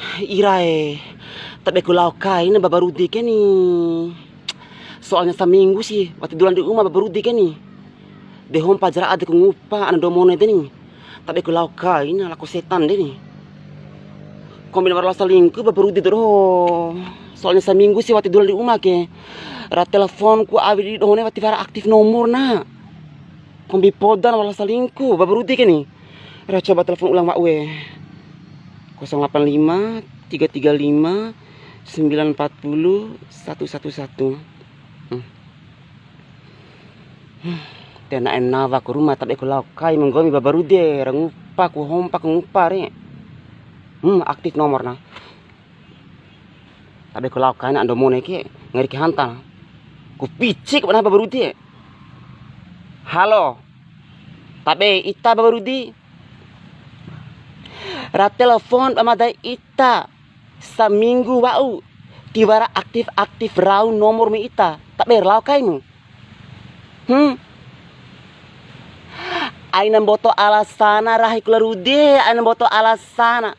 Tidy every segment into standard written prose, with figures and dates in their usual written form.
Irae, tapi aku laukai na babarudi ka ni. Soalnya seminggu sih, waktu dulan di rumah babarudi ka ni. Dehom pajara ada kung upa, ano domone din ni. Tapi aku laukai na, laku setan din ni. Kung binawar salingku babarudi doro. Soalnya seminggu sih waktu dulan di rumah ke. Ra telepon ku awi di dohone waktu vara aktif nomor na. Kung bipodan wala salingku babarudi ka ni. Ra coba telepon ulang mak we. 085 335 940 111. Tena enava ku rumah tapi aku laukai menggomi babarude rangupa ku hompa ku ngupare. Aktif nomor na. Tapi aku laukai na ando mone ke ngeri ke hanta. Ku picik mana babarude. Halo. Tapi ita babarudi. Ra telepon pamadai ita seminggu wau tiwara aktif rau nomor mi ita tak berlau kainu aina boto alasana rahi kularude aina boto alasana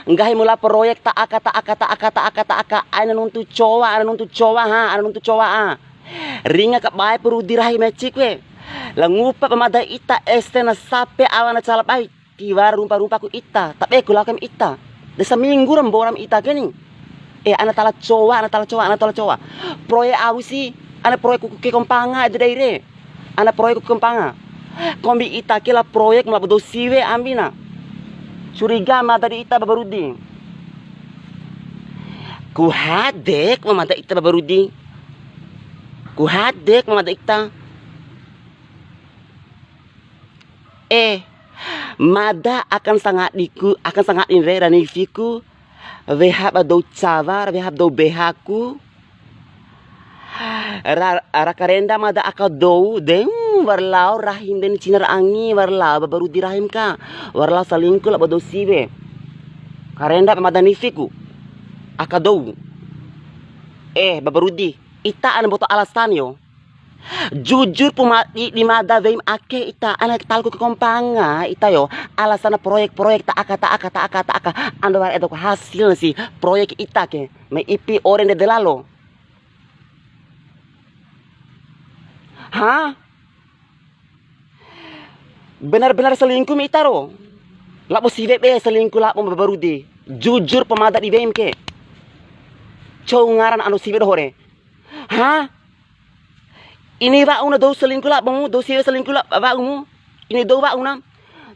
ngahi mula proyek tak aka aina nuntu cowa ha ana nuntu cowa ringa ka bae perudi rahi mecik we langupa pamadai ita estena sape awana calapai tiwara rumpa ku ita tapi aku lakam ita desa minggu remboram ita gini anak tala cowa proyek awisi anak proyek ku ke kompanga ada daire anak proyek ku kompanga kombi ita kila proyek melabudo siwe ambina curiga mata di ita babarudi ku hadek mamata ita babarudi ku hadek mamata ita mada akan sangat inre ranifiku vehab do cavar vehab do behaku rakarenda mada aka do dem warlau rahim den cinar angi warlau baru dirahim ka warlau salingku la bodo siwe karenda mada nifiku aka do babarudi ita an boto alasan yo jujur pumati di mada veim ake ita anak talku ke kompanga ita yo alasan proyek tak aka ando war edo hasil si proyek ita ke me ipi oren de lalo benar-benar selingkuh mi ita ro labo si bebe selingkuh labo babarudi jujur pemada di veim ke cow ngaran anu si bebe hore ini ba una do selingkuh la bangu do siwe selingkuh la ba umu ini do ba una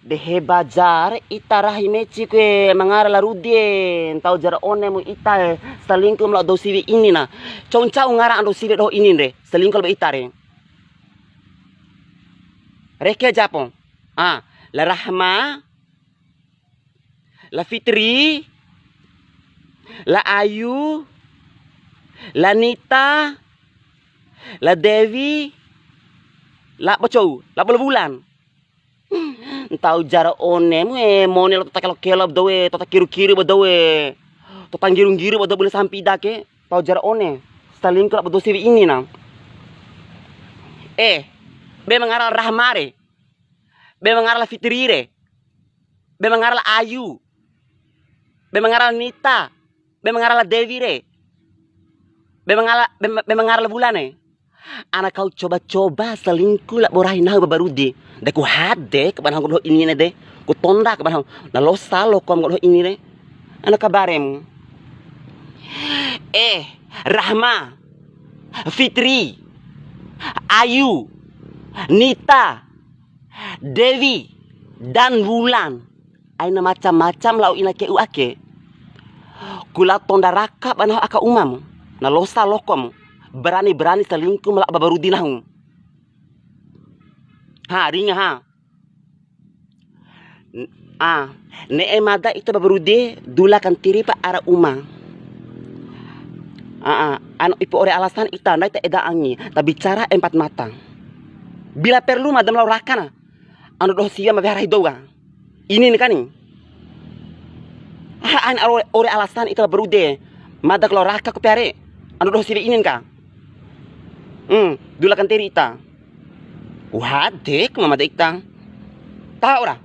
dehe bajar ita rahimeci kwe mangara la rudien tau jar one mu ita selingkuh la do siwe ini na concau ngara ando siwe do ini re selingkuh ba ita re reke japon la Rahma la Fitri la Ayu la Nita la Devi la bocou la bulan tau jara one mone lo tak kelab doe to kiru doe to tanggirung-giru bodo boleh sampai dake tau jara one stalin kelab bodo siwi ini na be mengaral Rahmare be mengaral Fitrire be mengaral Ayu be mengaral Nita be mengaral Devi re be mengaral bulane anak kau coba-coba selingkuh lah borahin nah babarudi dek ku hade ke banang ko ini ne de ku tonda ke banang na lo salo kom ko ini ne anak kabarem Rahma Fitri Ayu Nita Devi dan Wulan aina macam-macam lau ina ke uake kula tonda rakap banah aka umam na lo salo kom berani selingkuh melak babarudi nahung ringa ne emada itu babarudi dula kan tiri pa ara uma anu ipo ore alasan ita ndai te eda angi ta bicara empat mata bila perlu madam laurakana anu doh sia mabehara hidoga ini nih kani an ore alasan ita babarudi madak lauraka ko pare anu doh sia inin ka dula kan tiri ita. Wahadek mama ita. Tahu ora?